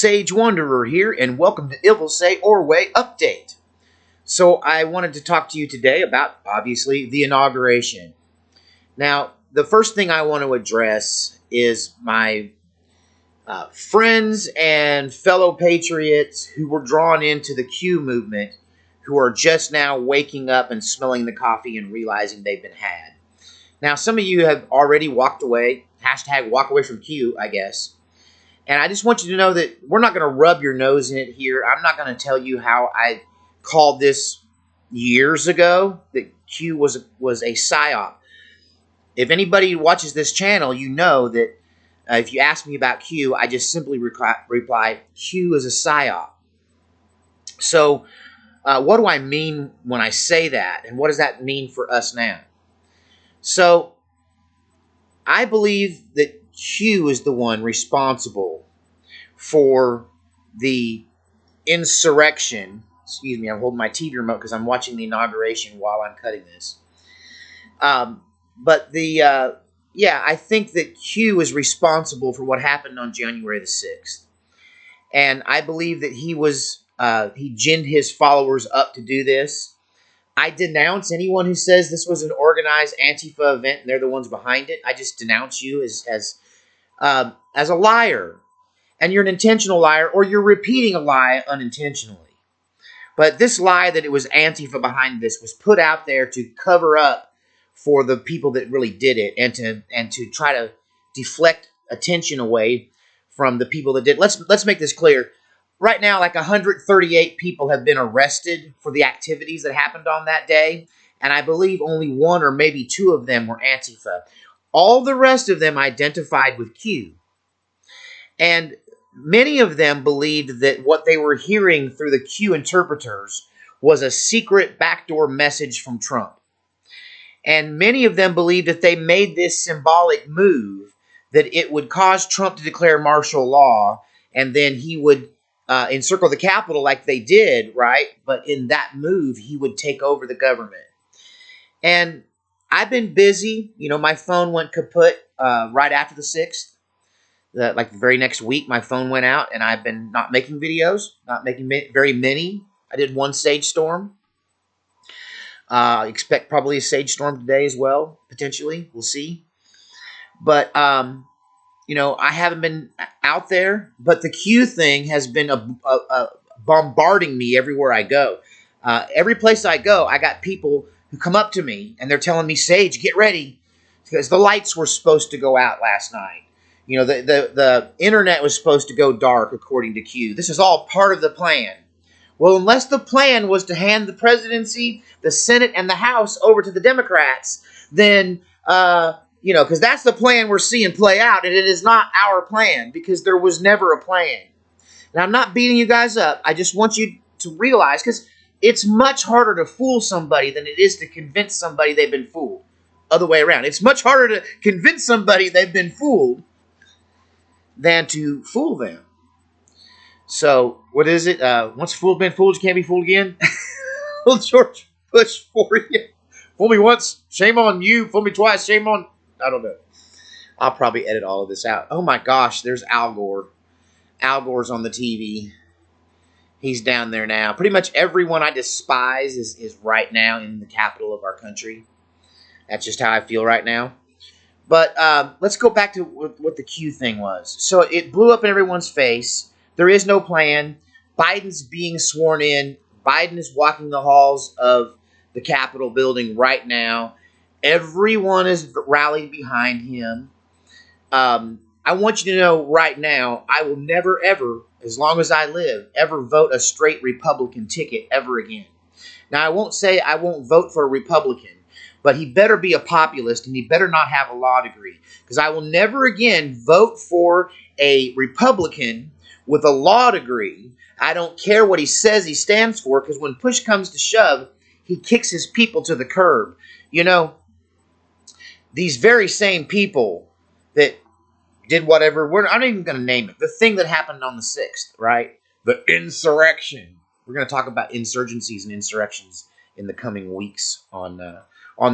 Sage Wanderer here, and welcome to Ivil Say Orway Update. So I wanted to talk to you today about, obviously, the inauguration. Now, the first thing I want to address is my friends and fellow patriots who were drawn into the Q movement, who are just now waking up and smelling the coffee and realizing they've been had. Now, some of you have already walked away, hashtag walk away from Q, I guess. And I just want you to know that we're not going to rub your nose in it here. I'm not going to tell you how I called this years ago, that Q was a psyop. If anybody watches this channel, you know that if you ask me about Q, I just simply reply, Q is a psyop. So what do I mean when I say that? And what does that mean for us now? So I believe that Q is the one responsible for the insurrection. Excuse me, I'm holding my TV remote because I'm watching the inauguration while I'm cutting this. I think that Q is responsible for what happened on January the 6th. And I believe that he ginned his followers up to do this. I denounce anyone who says this was an organized Antifa event and they're the ones behind it. I just denounce you as a liar. And you're an intentional liar, or you're repeating a lie unintentionally. But this lie that it was Antifa behind this was put out there to cover up for the people that really did it, and to try to deflect attention away from the people that did. Let's make this clear. Right now, like 138 people have been arrested for the activities that happened on that day, and I believe only one or maybe two of them were Antifa. All the rest of them identified with Q. And many of them believed that what they were hearing through the Q interpreters was a secret backdoor message from Trump. And many of them believed that they made this symbolic move, that it would cause Trump to declare martial law, and then he would encircle the Capitol like they did, right? But in that move, he would take over the government. And I've been busy. You know, my phone went kaput right after the 6th. Like the very next week, my phone went out, and I've been not making videos, not making very many. I did one Sage Storm. Expect probably a Sage Storm today as well, potentially. We'll see. But, you know, I haven't been out there, but the Q thing has been bombarding me everywhere I go. Every place I go, I got people who come up to me, and they're telling me, Sage, get ready, because the lights were supposed to go out last night. You know, the internet was supposed to go dark, according to Q. This is all part of the plan. Well, unless the plan was to hand the presidency, the Senate, and the House over to the Democrats, then, you know, because that's the plan we're seeing play out, and it is not our plan, because there was never a plan. Now, I'm not beating you guys up. I just want you to realize, because it's much harder to fool somebody than it is to convince somebody they've been fooled. Other way around. It's much harder to convince somebody they've been fooled than to fool them. So, what is it? Once fooled, been fooled, you can't be fooled again? Well, George Bush for you. Fool me once, shame on you. Fool me twice, shame on... I don't know. I'll probably edit all of this out. Oh my gosh, there's Al Gore. Al Gore's on the TV. He's down there now. Pretty much everyone I despise is right now in the capital of our country. That's just how I feel right now. But let's go back to what the Q thing was. So it blew up in everyone's face. There is no plan. Biden's being sworn in. Biden is walking the halls of the Capitol building right now. Everyone is rallied behind him. I want you to know right now, I will never, ever, as long as I live, ever vote a straight Republican ticket ever again. Now, I won't say I won't vote for a Republican, but he better be a populist, and he better not have a law degree, because I will never again vote for a Republican with a law degree. I don't care what he says he stands for, because when push comes to shove, he kicks his people to the curb. You know, these very same people that did whatever, I'm not even going to name it, the thing that happened on the 6th, right? The insurrection. We're going to talk about insurgencies and insurrections in the coming weeks on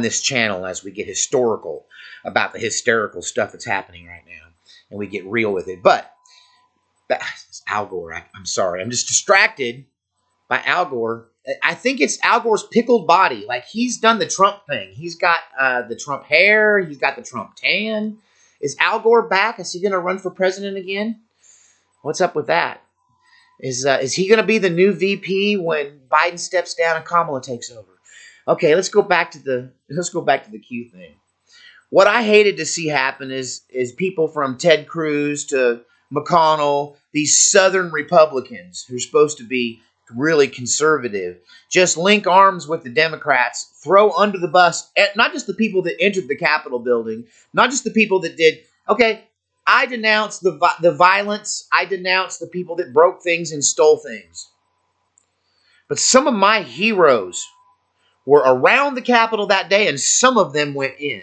this channel as we get historical about the hysterical stuff that's happening right now, and we get real with it. But It's Al Gore. I'm sorry. I'm just distracted by Al Gore. I think it's Al Gore's pickled body. Like, he's done the Trump thing. He's got the Trump hair. He's got the Trump tan. Is Al Gore back? Is he going to run for president again? What's up with that? Is he going to be the new VP when Biden steps down and Kamala takes over? Okay, let's go back to the Q thing. What I hated to see happen is people from Ted Cruz to McConnell, these Southern Republicans who are supposed to be really conservative, just link arms with the Democrats, throw under the bus, not just the people that entered the Capitol building, not just the people that did. Okay, I denounce the violence. I denounce the people that broke things and stole things. But some of my heroes were around the Capitol that day, and some of them went in.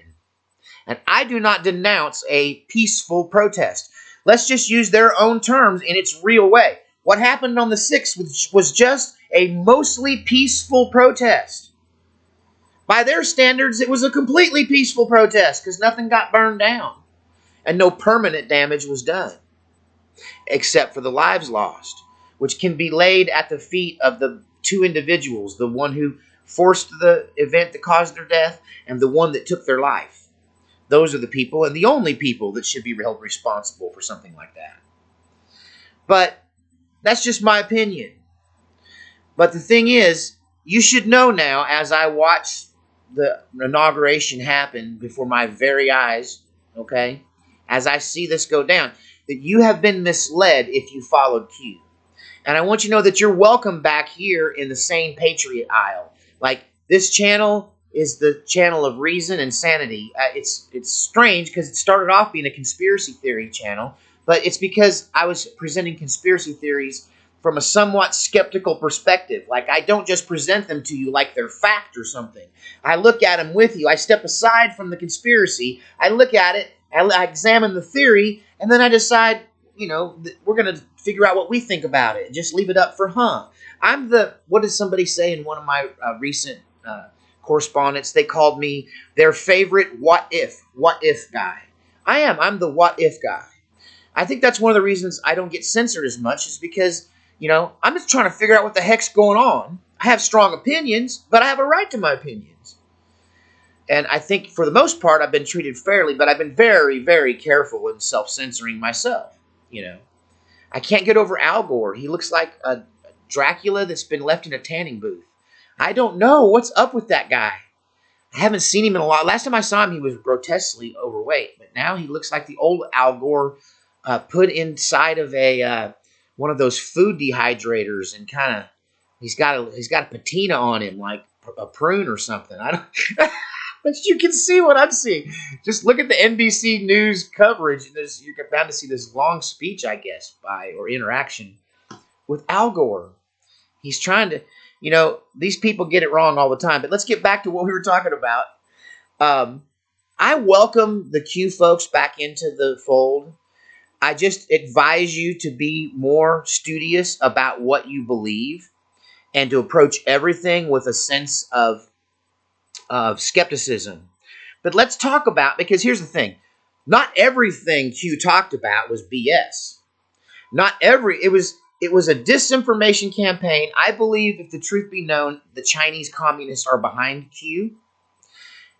And I do not denounce a peaceful protest. Let's just use their own terms in its real way. What happened on the 6th was just a mostly peaceful protest. By their standards, it was a completely peaceful protest because nothing got burned down and no permanent damage was done, except for the lives lost, which can be laid at the feet of the two individuals, the one who forced the event that caused their death and the one that took their life. Those are the people and the only people that should be held responsible for something like that. But that's just my opinion. But the thing is, you should know now, as I watch the inauguration happen before my very eyes, okay, as I see this go down, that you have been misled if you followed Q. And I want you to know that you're welcome back here in the sane patriot aisle. Like, this channel is the channel of reason and sanity. It's strange because it started off being a conspiracy theory channel, but it's because I was presenting conspiracy theories from a somewhat skeptical perspective. Like, I don't just present them to you like they're fact or something. I look at them with you. I step aside from the conspiracy. I look at it, I examine the theory, and then I decide, we're going to figure out what we think about it. Just leave it up for what did somebody say in one of my recent correspondence? They called me their favorite what if guy. I'm the what if guy. I think that's one of the reasons I don't get censored as much is because, I'm just trying to figure out what the heck's going on. I have strong opinions, but I have a right to my opinions. And I think for the most part, I've been treated fairly, but I've been very, very careful in self-censoring myself. I can't get over Al Gore. He looks like a Dracula that's been left in a tanning booth. I don't know what's up with that guy. I haven't seen him in a while. Last time I saw him, he was grotesquely overweight, but now he looks like the old Al Gore put inside of a one of those food dehydrators, and kind of he's got a patina on him like a prune or something. I don't. But you can see what I'm seeing. Just look at the NBC News coverage. You're bound to see this long speech, I guess, or interaction with Al Gore. He's trying to, these people get it wrong all the time. But let's get back to what we were talking about. I welcome the Q folks back into the fold. I just advise you to be more studious about what you believe and to approach everything with a sense of skepticism. But let's talk about, because here's the thing, not everything Q talked about was BS. It was a disinformation campaign. I believe, if the truth be known, the Chinese communists are behind Q.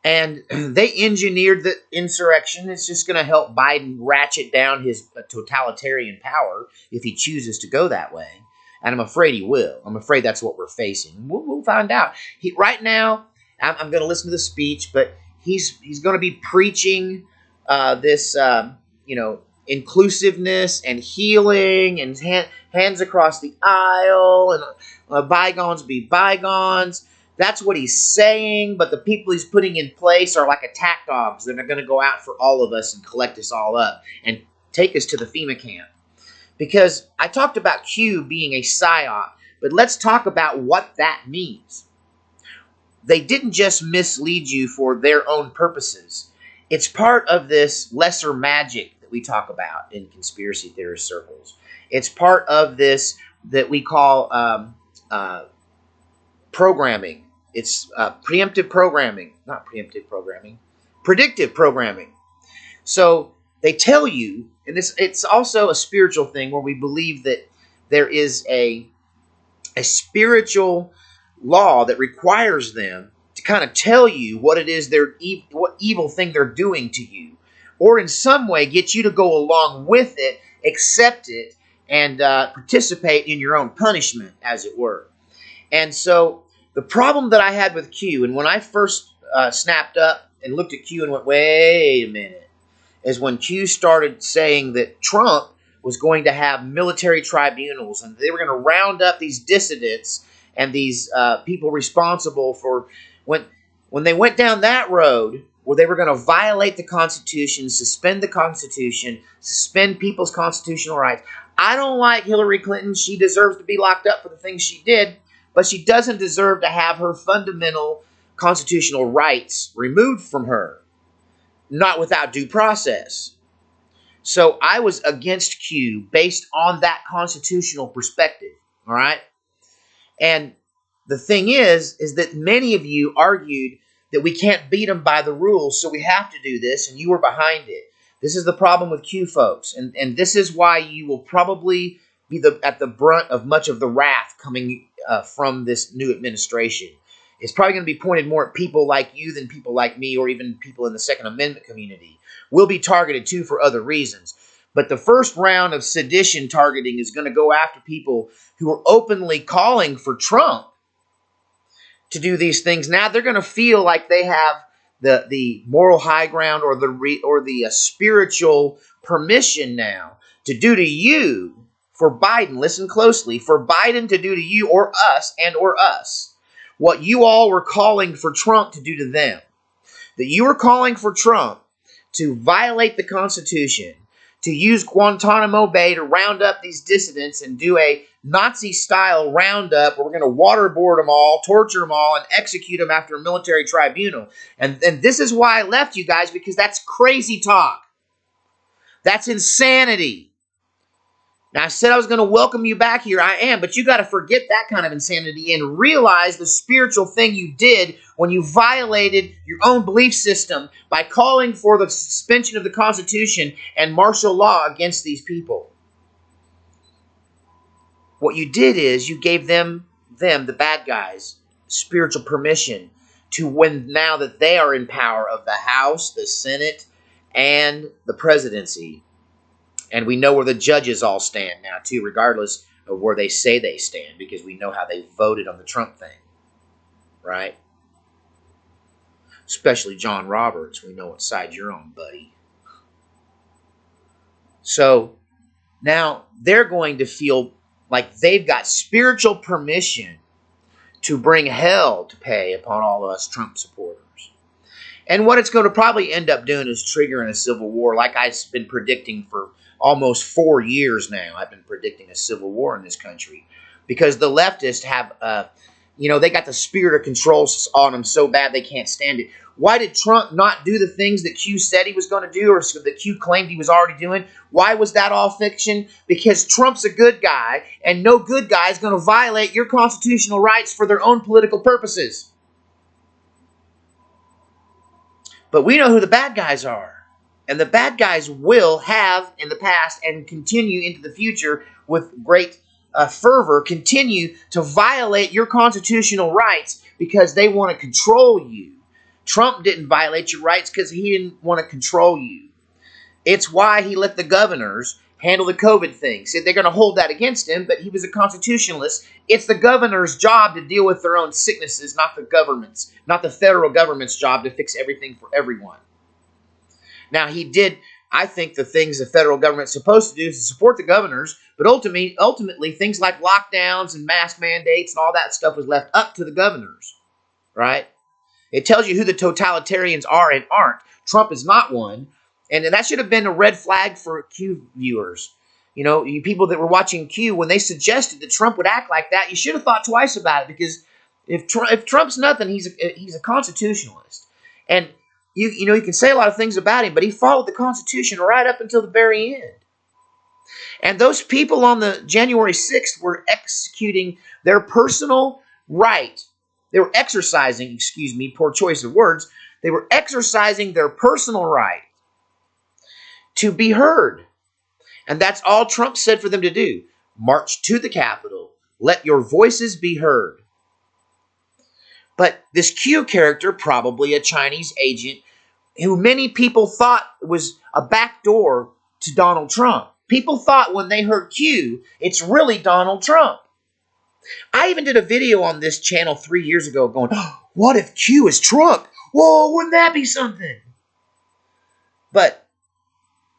And they engineered the insurrection. It's just going to help Biden ratchet down his totalitarian power if he chooses to go that way. And I'm afraid he will. I'm afraid that's what we're facing. We'll find out. Right now, I'm going to listen to the speech, but he's going to be preaching this, inclusiveness and healing and hands across the aisle and bygones be bygones. That's what he's saying, but the people he's putting in place are like attack dogs that are going to go out for all of us and collect us all up and take us to the FEMA camp. Because I talked about Q being a psyop, but let's talk about what that means. They didn't just mislead you for their own purposes. It's part of this lesser magic that we talk about in conspiracy theorist circles. It's part of this that we call programming. It's predictive programming. So they tell you, and it's also a spiritual thing where we believe that there is a spiritual law that requires them to kind of tell you what it is what evil thing they're doing to you, or in some way get you to go along with it, accept it, and participate in your own punishment, as it were. And so the problem that I had with Q, and when I first snapped up and looked at Q and went, wait a minute, is when Q started saying that Trump was going to have military tribunals and they were going to round up these dissidents and these people responsible for when they went down that road where they were going to violate the Constitution, suspend the Constitution, suspend people's constitutional rights. I don't like Hillary Clinton. She deserves to be locked up for the things she did, but she doesn't deserve to have her fundamental constitutional rights removed from her, not without due process. So I was against Q based on that constitutional perspective, all right? And the thing is that many of you argued that we can't beat them by the rules, so we have to do this, and you were behind it. This is the problem with Q, folks, and this is why you will probably be at the brunt of much of the wrath coming from this new administration. It's probably going to be pointed more at people like you than people like me, or even people in the Second Amendment community. We'll be targeted too for other reasons. But the first round of sedition targeting is going to go after people who are openly calling for Trump to do these things. Now they're going to feel like they have the moral high ground or the spiritual permission now to do to you, for Biden, listen closely, for Biden to do to you or us what you all were calling for Trump to do to them. That you were calling for Trump to violate the Constitution, to use Guantanamo Bay to round up these dissidents and do a Nazi-style roundup where we're going to waterboard them all, torture them all, and execute them after a military tribunal. And this is why I left you guys, because that's crazy talk. That's insanity. Now, I said I was going to welcome you back here. I am, but you got to forget that kind of insanity and realize the spiritual thing you did when you violated your own belief system by calling for the suspension of the Constitution and martial law against these people. What you did is you gave them, the bad guys, spiritual permission to win now that they are in power of the House, the Senate, and the presidency. And we know where the judges all stand now, too, regardless of where they say they stand, because we know how they voted on the Trump thing, right? Especially John Roberts. We know what side you're on, buddy. So now they're going to feel like they've got spiritual permission to bring hell to pay upon all of us Trump supporters. And what it's going to probably end up doing is triggering a civil war, like I've been predicting for almost 4 years now. I've been predicting a civil war in this country because the leftists have, they got the spirit of control on them so bad they can't stand it. Why did Trump not do the things that Q said he was going to do, or that Q claimed he was already doing? Why was that all fiction? Because Trump's a good guy, and no good guy is going to violate your constitutional rights for their own political purposes. But we know who the bad guys are. And the bad guys will have in the past and continue into the future with great fervor, continue to violate your constitutional rights because they want to control you. Trump didn't violate your rights because he didn't want to control you. It's why he let the governors handle the COVID thing. Said they're going to hold that against him, but he was a constitutionalist. It's the governor's job to deal with their own sicknesses, not the government's, not the federal government's job to fix everything for everyone. Now, he did, I think, the things the federal government's supposed to do is to support the governors, but ultimately things like lockdowns and mask mandates and all that stuff was left up to the governors, right? It tells you who the totalitarians are and aren't. Trump is not one, and that should have been a red flag for Q viewers. You people that were watching Q, when they suggested that Trump would act like that, you should have thought twice about it, because if Trump's nothing, he's a constitutionalist. And you can say a lot of things about him, but he followed the Constitution right up until the very end. And those people on the January 6th were executing their personal right. They were exercising, poor choice of words. They were exercising their personal right to be heard. And that's all Trump said for them to do. March to the Capitol. Let your voices be heard. But this Q character, probably a Chinese agent, who many people thought was a backdoor to Donald Trump. People thought when they heard Q, it's really Donald Trump. I even did a video on this channel 3 years ago going, oh, what if Q is Trump? Whoa, wouldn't that be something? But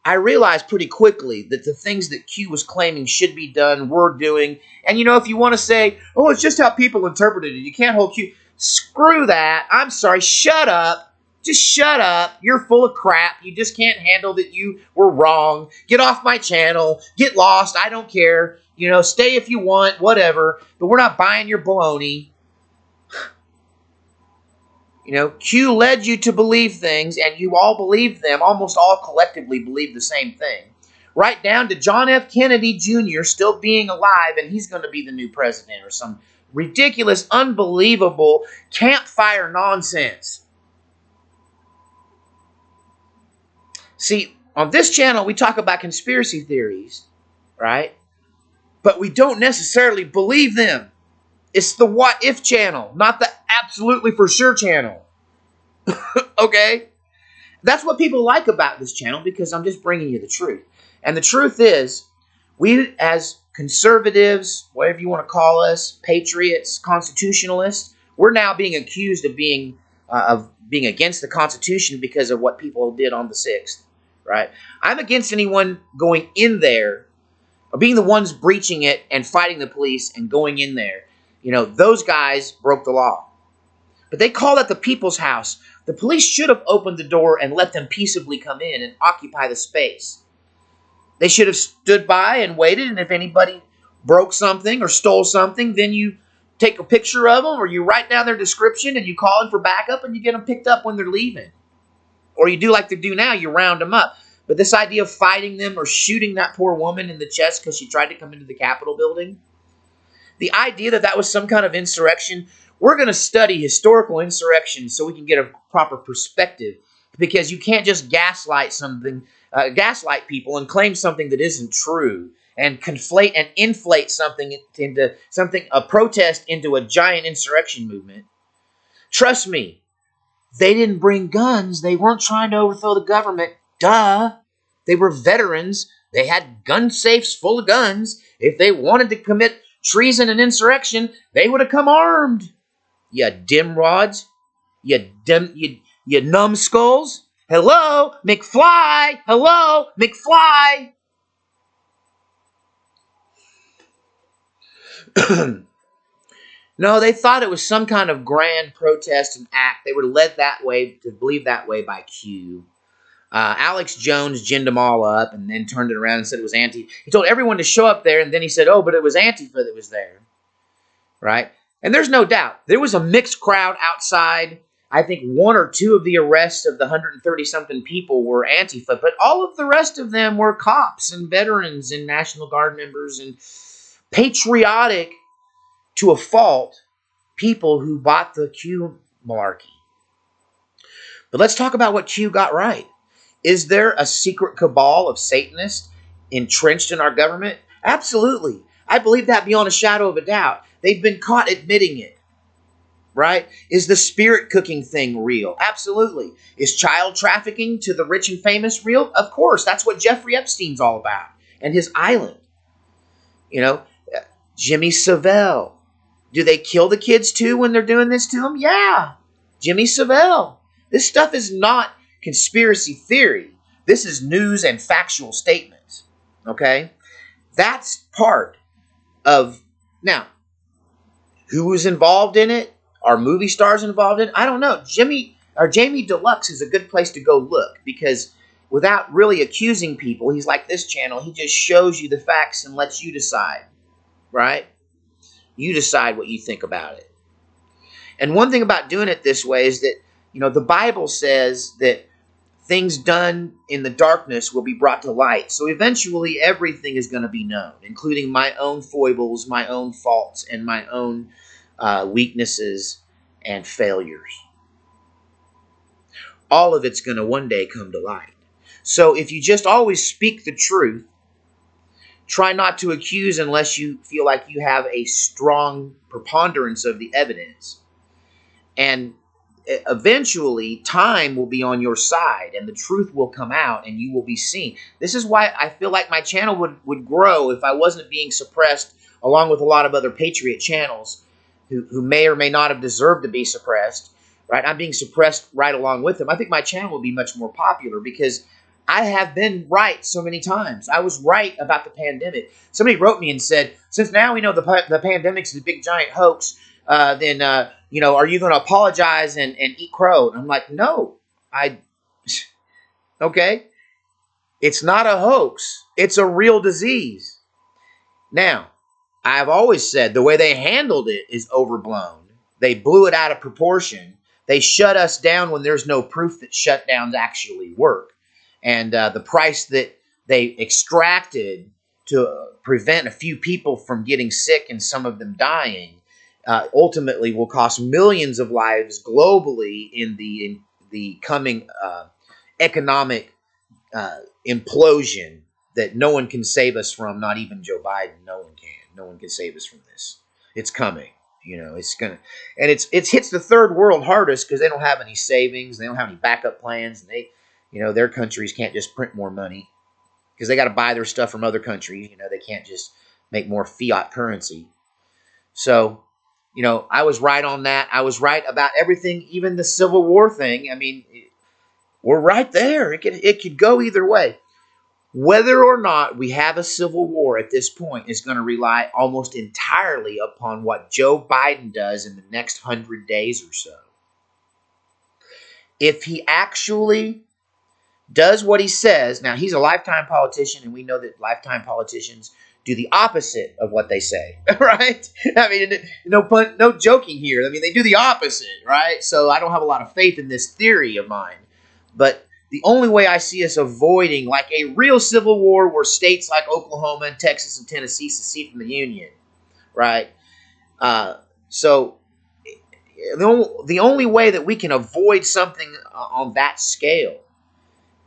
I realized pretty quickly that the things that Q was claiming should be done, were doing. And if you want to say, oh, it's just how people interpreted it, you can't hold Q. Screw that. I'm sorry. Shut up. Just shut up. You're full of crap. You just can't handle that you were wrong. Get off my channel. Get lost. I don't care. Stay if you want, whatever. But we're not buying your baloney. Q led you to believe things, and you all believed them. Almost all collectively believed the same thing. Right down to John F. Kennedy Jr. still being alive, and he's going to be the new president or some ridiculous, unbelievable campfire nonsense. See, on this channel, we talk about conspiracy theories, right? But we don't necessarily believe them. It's the what if channel, not the absolutely for sure channel. Okay? That's what people like about this channel, because I'm just bringing you the truth. And the truth is, we as conservatives, whatever you want to call us, patriots, constitutionalists, we're now being accused of being against the Constitution because of what people did on the 6th, right? I'm against anyone going in there or being the ones breaching it and fighting the police and going in there. Those guys broke the law. But they call it the people's house. The police should have opened the door and let them peaceably come in and occupy the space. They should have stood by and waited, and if anybody broke something or stole something, then you take a picture of them, or you write down their description, and you call in for backup, and you get them picked up when they're leaving. Or you do like they do now, you round them up. But this idea of fighting them or shooting that poor woman in the chest because she tried to come into the Capitol building, the idea that that was some kind of insurrection, we're going to study historical insurrections so we can get a proper perspective, because you can't just gaslight people and claim something that isn't true and conflate and inflate something into a protest into a giant insurrection movement. Trust me, they didn't bring guns. They weren't trying to overthrow the government. Duh. They were veterans. They had gun safes full of guns. If they wanted to commit treason and insurrection, they would have come armed. You dimwads. You numbskulls. Hello, McFly. Hello, McFly. No, they thought it was some kind of grand protest and act. They were led that way, to believe that way, by Q. Alex Jones ginned them all up and then turned it around and said it was Antifa. He told everyone to show up there, and then he said, oh, but it was Antifa that was there. Right? And there's no doubt. There was a mixed crowd outside. I think 1 or 2 of the arrests of the 130-something people were Antifa, but all of the rest of them were cops and veterans and National Guard members and patriotic to a fault people who bought the Q malarkey. But let's talk about what Q got right. Is there a secret cabal of Satanists entrenched in our government? Absolutely. I believe that beyond a shadow of a doubt. They've been caught admitting it. Right? Is the spirit cooking thing real? Absolutely. Is child trafficking to the rich and famous real? Of course. That's what Jeffrey Epstein's all about. And his island. Jimmy Savile. Do they kill the kids too when they're doing this to them? Yeah. Jimmy Savile. This stuff is not conspiracy theory. This is news and factual statements. Okay? That's part of... Now, who was involved in it? Are movie stars involved in it? I don't know. Jamie Deluxe is a good place to go look, because without really accusing people, he's like this channel. He just shows you the facts and lets you decide. Right? You decide what you think about it. And one thing about doing it this way is that, the Bible says that things done in the darkness will be brought to light. So eventually everything is going to be known, including my own foibles, my own faults, and my own weaknesses and failures. All of it's going to one day come to light. So if you just always speak the truth, try not to accuse unless you feel like you have a strong preponderance of the evidence. And eventually, time will be on your side and the truth will come out and you will be seen. This is why I feel like my channel would grow if I wasn't being suppressed along with a lot of other Patriot channels who may or may not have deserved to be suppressed. Right? I'm being suppressed right along with them. I think my channel will be much more popular because I have been right so many times. I was right about the pandemic. Somebody wrote me and said, since now we know the pandemic's a big giant hoax, then are you going to apologize and eat crow? And I'm like, no, okay, it's not a hoax. It's a real disease. Now, I've always said the way they handled it is overblown. They blew it out of proportion. They shut us down when there's no proof that shutdowns actually work. And the price that they extracted to prevent a few people from getting sick and some of them dying ultimately will cost millions of lives globally in the coming economic implosion that no one can save us from, not even Joe Biden. No one can. No one can save us from this. It's coming. It's gonna, and it hits the third world hardest because they don't have any savings, they don't have any backup plans, and their countries can't just print more money because they got to buy their stuff from other countries. They can't just make more fiat currency. So, I was right on that. I was right about everything, even the Civil War thing. I mean, we're right there. It could go either way. Whether or not we have a civil war at this point is going to rely almost entirely upon what Joe Biden does in the next 100 days or so. If he actually does what he says, now he's a lifetime politician, and we know that lifetime politicians do the opposite of what they say, right? I mean, no joking here. I mean, they do the opposite, right? So I don't have a lot of faith in this theory of mine. But the only way I see us avoiding like a real civil war where states like Oklahoma and Texas and Tennessee secede from the Union, right? So the only way that we can avoid something on that scale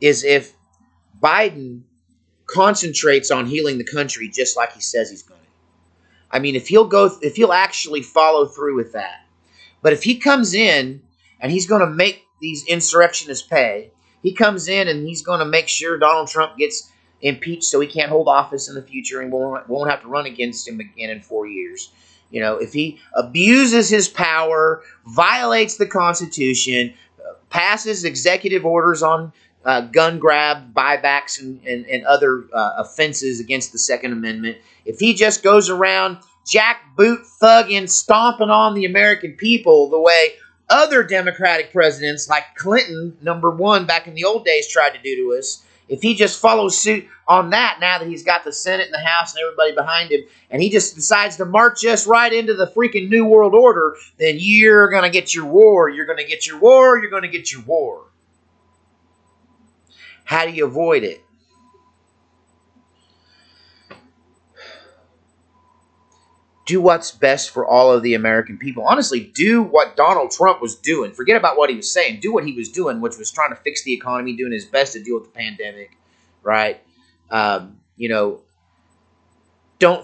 is if Biden concentrates on healing the country just like he says he's going to. I mean, if he'll actually follow through with that. But if he comes in and he's going to make these insurrectionists pay, he comes in and he's going to make sure Donald Trump gets impeached so he can't hold office in the future and won't have to run against him again in 4 years. If he abuses his power, violates the Constitution, passes executive orders on gun grab, buybacks, and other offenses against the Second Amendment, if he just goes around jackboot thugging, stomping on the American people the way other Democratic presidents like Clinton, #1, back in the old days tried to do to us, if he just follows suit on that now that he's got the Senate and the House and everybody behind him, and he just decides to march us right into the freaking New World Order, then you're going to get your war. You're going to get your war. You're going to get your war. How do you avoid it? Do what's best for all of the American people. Honestly, do what Donald Trump was doing. Forget about what he was saying. Do what he was doing, which was trying to fix the economy, doing his best to deal with the pandemic, right? Don't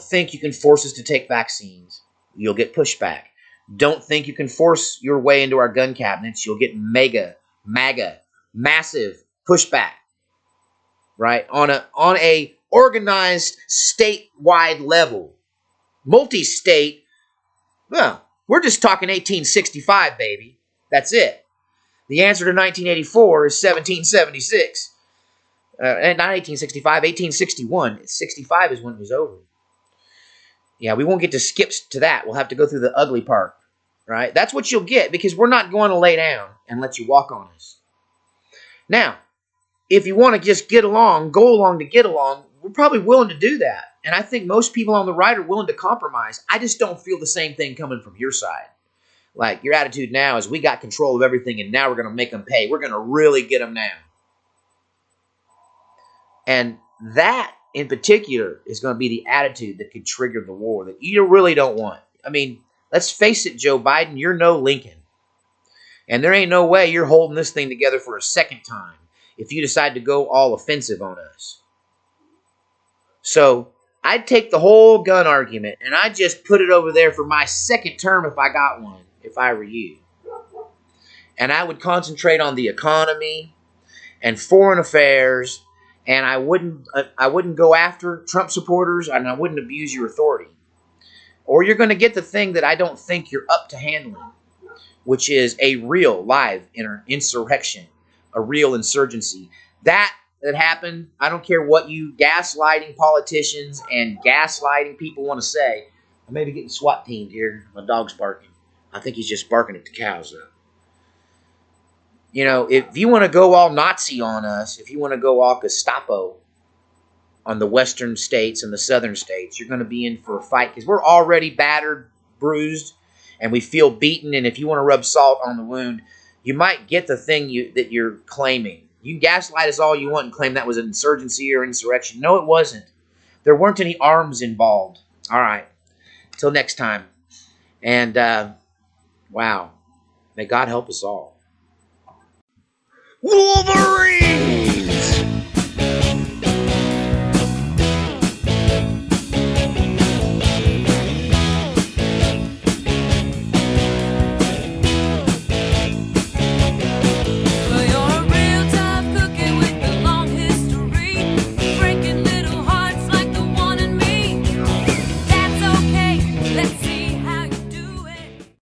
think you can force us to take vaccines. You'll get pushback. Don't think you can force your way into our gun cabinets. You'll get MAGA, massive pushback, right? On a organized statewide level. Multi-state, well, we're just talking 1865, baby. That's it. The answer to 1984 is 1776. And not 1865, 1861. 65 is when it was over. Yeah, we won't get to skip to that. We'll have to go through the ugly part, right? That's what you'll get because we're not going to lay down and let you walk on us. Now, if you want to just get along, go along to get along, we're probably willing to do that. And I think most people on the right are willing to compromise. I just don't feel the same thing coming from your side. Like, your attitude now is we got control of everything and now we're going to make them pay. We're going to really get them now. And that, in particular, is going to be the attitude that could trigger the war that you really don't want. I mean, let's face it, Joe Biden, you're no Lincoln. And there ain't no way you're holding this thing together for a second time. if you decide to go all offensive on us. So I'd take the whole gun argument and I'd just put it over there for my second term if I got one, if I were you. And I would concentrate on the economy and foreign affairs, and I wouldn't go after Trump supporters, and I wouldn't abuse your authority. Or you're going to get the thing that I don't think you're up to handling, which is a real live insurrection, a real insurgency. That happened, I don't care what you gaslighting politicians and gaslighting people want to say. I may be getting SWAT teamed here. My dog's barking. I think he's just barking at the cows, though. You know, if you want to go all Nazi on us, if you want to go all Gestapo on the western states and the southern states, you're going to be in for a fight because we're already battered, bruised, and we feel beaten. And if you want to rub salt on the wound, you might get the thing that you're claiming. You can gaslight us all you want and claim that was an insurgency or insurrection. No, it wasn't. There weren't any arms involved. All right. Till next time. And, wow. May God help us all. Wolverine!